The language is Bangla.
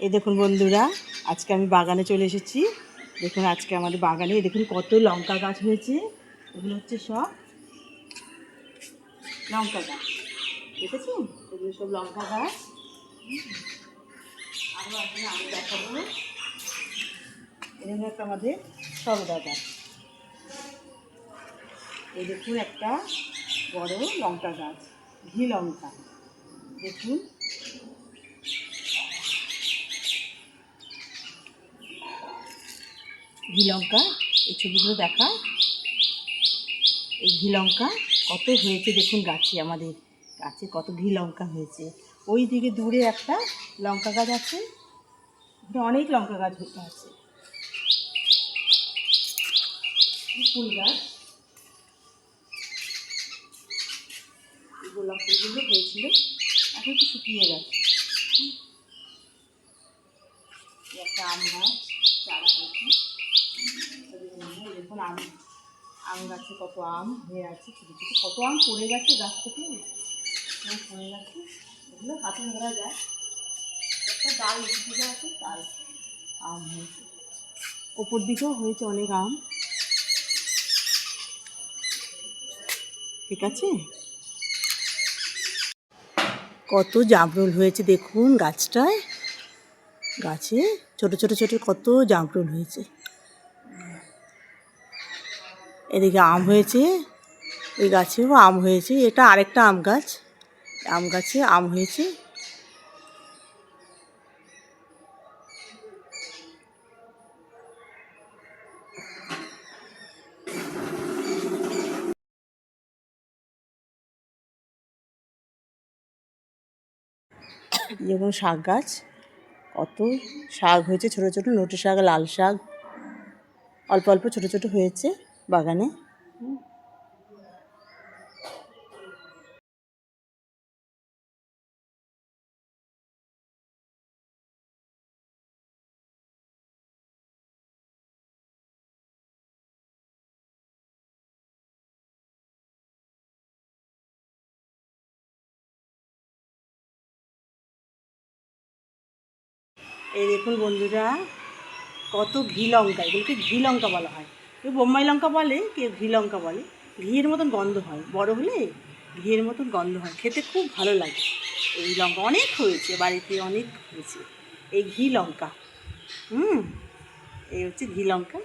এই দেখুন বন্ধুরা, আজকে আমি বাগানে চলে এসেছি। দেখুন আজকে আমাদের বাগানে দেখুন কত লঙ্কা গাছ হয়েছে। এগুলো হচ্ছে সব লঙ্কা গাছ, দেখেছেন? এগুলো সব লঙ্কা গাছ। আরও আসলে আমি দেখাবো। এখানে একটা আমাদের সরদা গাছ। এই দেখুন একটা বড় লঙ্কা গাছ, ঘি লঙ্কা। দেখুন ঘি লঙ্কা, এই ছবিগুলো দেখা। এই ঘি লঙ্কা কত হয়েছে দেখুন গাছে, আমাদের গাছে কত ঘি লঙ্কা হয়েছে। ওই দিকে দূরে একটা লঙ্কা গাছ আছে, অনেক লঙ্কা গাছ আছে। ফুল গাছ, গোলাপ ফুলগুলো হয়েছিল, এখন তো শুকিয়ে গেছে। একটা আম গাছ চারা হয়েছে। দেখুন আম গাছে কত আম হয়ে আছে, ছোটো ছোটো কত আম পড়ে গেছে গাছ থেকে, পড়ে গেছে। এগুলো হাতে ধরা যায়, একটা ডাল উঠে আছে তার আম হয়েছে। ওপর দিকেও হয়েছে অনেক আম, ঠিক আছে। কত জামরুল হয়েছে দেখুন গাছটায়, গাছে ছোট ছোট ছোট কত জামরুল হয়েছে। এদিকে আম হয়েছে, ওই গাছেও আম হয়েছে। এটা আরেকটা আম গাছ, আম গাছে আম হয়েছে। যেমন শাক গাছ, কত শাক হয়েছে, ছোটো ছোটো নোটে শাক, লাল শাক, অল্প অল্প ছোটো ছোটো হয়েছে বাগানে। এই দেখুন বন্ধুরা, কত ঘি লঙ্কা, এগুলোকে ঘি লঙ্কা বলা হয়। কেউ বোম্বাই লঙ্কা বলে, কেউ ঘি লঙ্কা বলে। ঘিয়ের মতন গন্ধ হয়, বড় হলে ঘিয়ের মতন গন্ধ হয়, খেতে খুব ভালো লাগে। এই লঙ্কা অনেক হয়েছে বাড়িতে, অনেক হয়েছে এই ঘি লঙ্কা। এই হচ্ছে ঘি লঙ্কা।